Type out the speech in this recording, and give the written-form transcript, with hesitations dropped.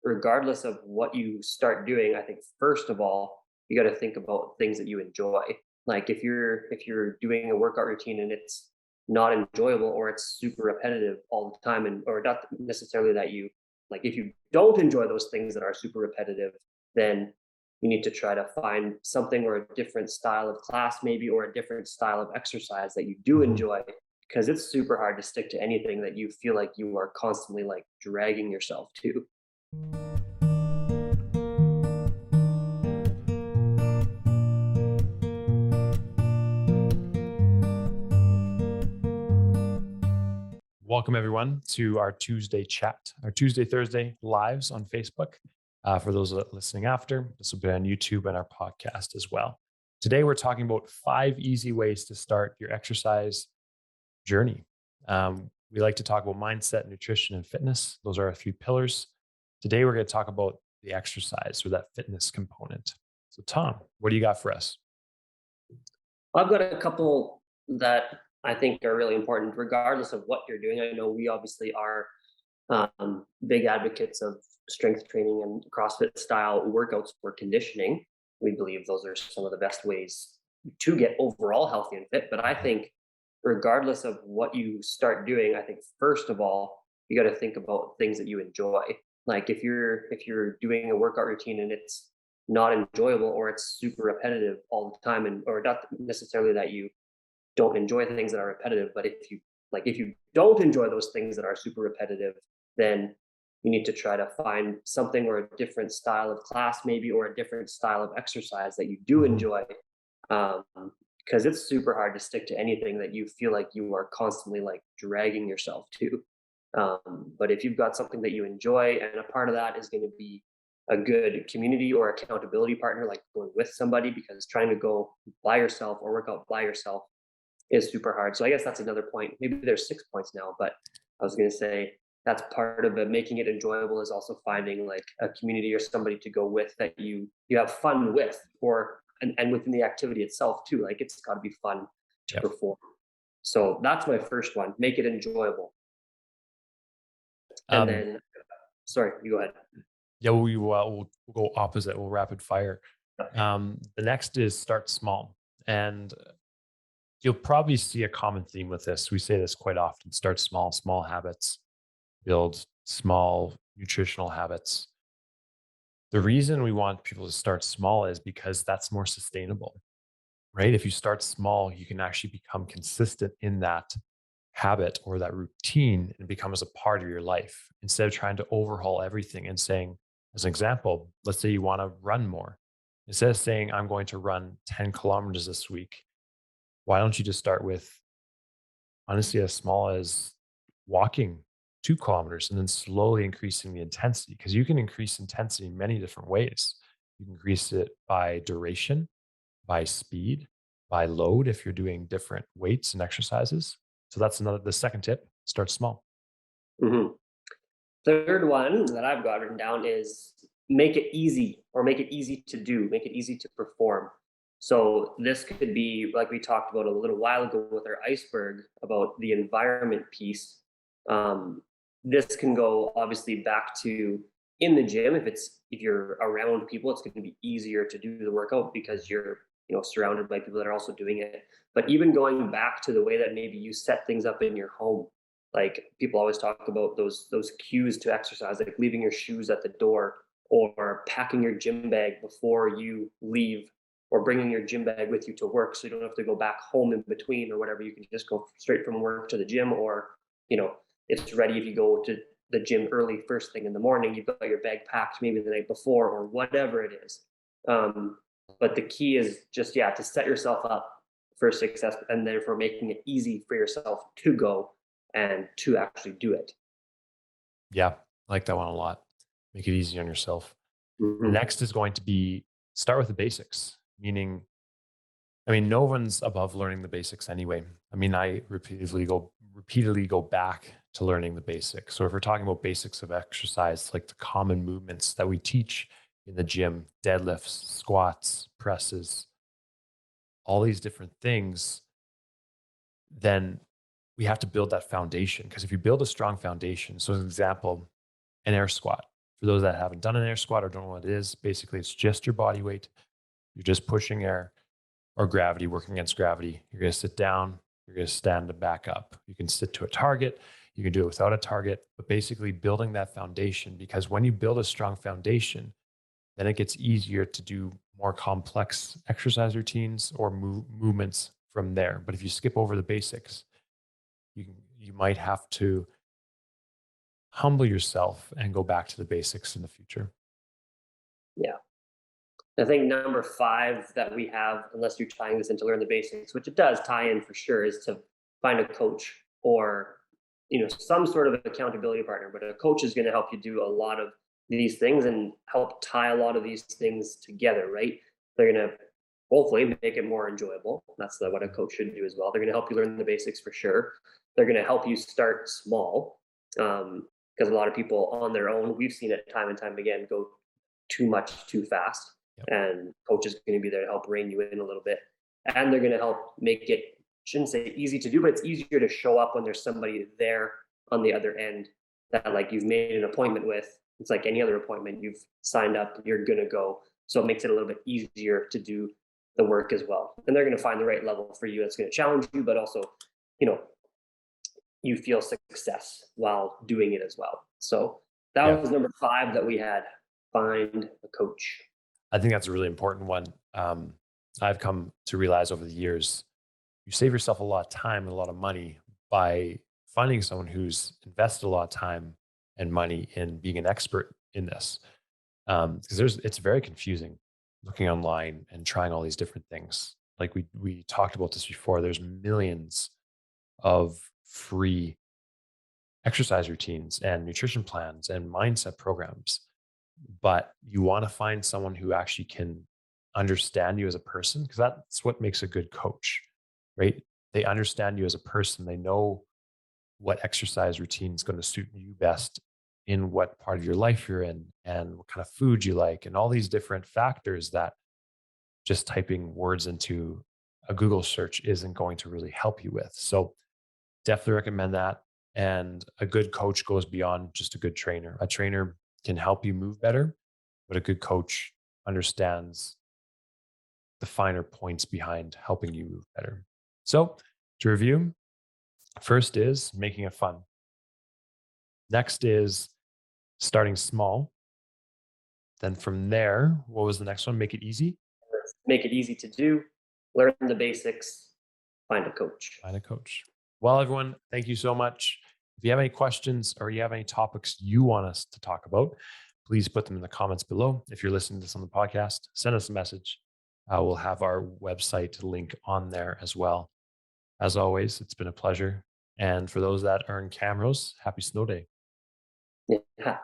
regardless of what you start doing, I think first of all, you got to think about things that you enjoy. Like if you're doing a workout routine and it's not enjoyable or it's super repetitive all the time, and or not necessarily that you like, if you don't enjoy those things that are super repetitive, then you need to try to find something or a different style of class maybe, or a different style of exercise that you do Mhm. enjoy, because it's super hard to stick to anything that you feel like you are constantly like dragging yourself to. Welcome, everyone, to our Tuesday chat, our Tuesday, Thursday lives on Facebook. For those listening after, this will be on YouTube and our podcast as well. Today, we're talking about 5 easy ways to start your exercise journey. We like to talk about mindset, nutrition, and fitness. Those are our 3 pillars. Today, we're going to talk about the exercise or that fitness component. So, Tom, what do you got for us? I've got a couple that I think are really important, regardless of what you're doing. I know we obviously are big advocates of strength training and CrossFit style workouts for conditioning. We believe those are some of the best ways to get overall healthy and fit. But I Mhm. think, regardless of what you start doing, I think first of all, you got to think about things that you enjoy. Like if you're doing a workout routine and it's not enjoyable or it's super repetitive all the time, and or not necessarily that you don't enjoy things that are repetitive, but if you don't enjoy those things that are super repetitive, then you need to try to find something or a different style of class maybe, or a different style of exercise that you do Mhm. enjoy, um, because it's super hard to stick to anything that you feel like you are constantly like dragging yourself to. But if you've got something that you enjoy, and a part of that is going to be a good community or accountability partner, like going with somebody, because trying to go by yourself or work out by yourself is super hard. So I guess that's another point. Maybe there's 6 points now, but I was going to say that's part of it. Making it enjoyable is also finding like a community or somebody to go with that you have fun with, or and within the activity itself too. Like it's got to be fun to Yep. perform. So that's my first one. Make it enjoyable, and Um, then sorry, you go ahead. yeah, we'll go opposite. We'll rapid fire. The next is start small. And you'll probably see a common theme with this. We say this quite often: start small, small habits, build small nutritional habits. The reason we want people to start small is because that's more sustainable, right? If you start small, you can actually become consistent in that habit or that routine, and it becomes a part of your life instead of trying to overhaul everything and saying, as an example, let's say you want to run more. Instead of saying, I'm going to run 10 kilometers this week, why don't you just start with honestly as small as walking 2 kilometers and then slowly increasing the intensity? Because you can increase intensity in many different ways. You can increase it by duration, by speed, by load if you're doing different weights and exercises. So that's the second tip: start small. Mhm. Third one that I've got written down is make it easy, or make it easy to do, make it easy to perform. So this could be like we talked about a little while ago with our iceberg about the environment piece. Um, this can go obviously back to in the gym. If you're around people, it's going to be easier to do the workout because you're surrounded by people that are also doing it. But even going back to the way that maybe you set things up in your home, like people always talk about those cues to exercise, like leaving your shoes at the door, or packing your gym bag before you leave, or bringing your gym bag with you to work so you don't have to go back home in between or whatever. You can just go straight from work to the gym, or you know it's ready if you go to the gym early first thing in the morning. You've got your bag packed maybe the night before or whatever it is. um, but the key is just, yeah, to set yourself up for success, and therefore making it easy for yourself to go and to actually do it. Yeah, I like that one a lot. Make it easy on yourself. The Mhm. next is going to be start with the basics, meaning, I mean, no one's above learning the basics anyway. I mean, I repeatedly go back to learning the basics. So if we're talking about basics of exercise, like the common movements that we teach in the gym, deadlifts, squats, presses, all these different things, then we have to build that foundation. Because if you build a strong foundation, so as an example, an air squat. For those that haven't done an air squat or don't know what it is, basically it's just your body weight. You're just pushing air or gravity, working against gravity. You're going to sit down, you're going to stand and back up. You can sit to a target, you can do it without a target, but basically building that foundation, because when you build a strong foundation, then it gets easier to do more complex exercise routines or movements from there. But if you skip over the basics, you might have to humble yourself and go back to the basics in the future. Yeah. I think number five that we have, unless you're tying this into learn the basics, which it does tie in for sure, is to find a coach or some sort of accountability partner. But a coach is going to help you do a lot of these things and help tie a lot of these things together, right? They're going to hopefully make it more enjoyable. That's what a coach should do as well. They're going to help you learn the basics for sure. They're going to help you start small, because a lot of people on their own, we've seen it time and time again, go too much too fast. Yep. And coach is going to be there to help rein you in a little bit. And they're going to help make it, shouldn't say easy to do, but it's easier to show up when there's somebody there on the other end that like you've made an appointment with. It's like any other appointment, you've signed up, you're going to go. So it makes it a little bit easier to do the work as well. And they're going to find the right level for you. That's going to challenge you, but also, you know, you feel success while doing it as well. So that Yeah. was number five that we had. Find a coach. I think that's a really important one. I've come to realize over the years, you save yourself a lot of time and a lot of money by finding someone who's invested a lot of time and money in being an expert in this. Because it's very confusing looking online and trying all these different things. Like we talked about this before. There's millions of free exercise routines and nutrition plans and mindset programs, but you want to find someone who actually can understand you as a person, because that's what makes a good coach, right? They understand you as a person. They know what exercise routine is going to suit you best in what part of your life you're in and what kind of food you like and all these different factors that just typing words into a Google search isn't going to really help you with. So definitely recommend that. And a good coach goes beyond just a good trainer. A trainer can help you move better, but a good coach understands the finer points behind helping you move better. So, to review, first is making it fun. Next is starting small. Then from there, what was the next one? Make it easy. Make it easy to do, learn the basics, find a coach. Find a coach. Well, everyone, thank you so much. If you have any questions or you have any topics you want us to talk about, please put them in the comments below. If you're listening to this on the podcast, send us a message. We'll have our website link on there as well. As always, it's been a pleasure. And for those that are in Camrose, happy snow day. Yeah.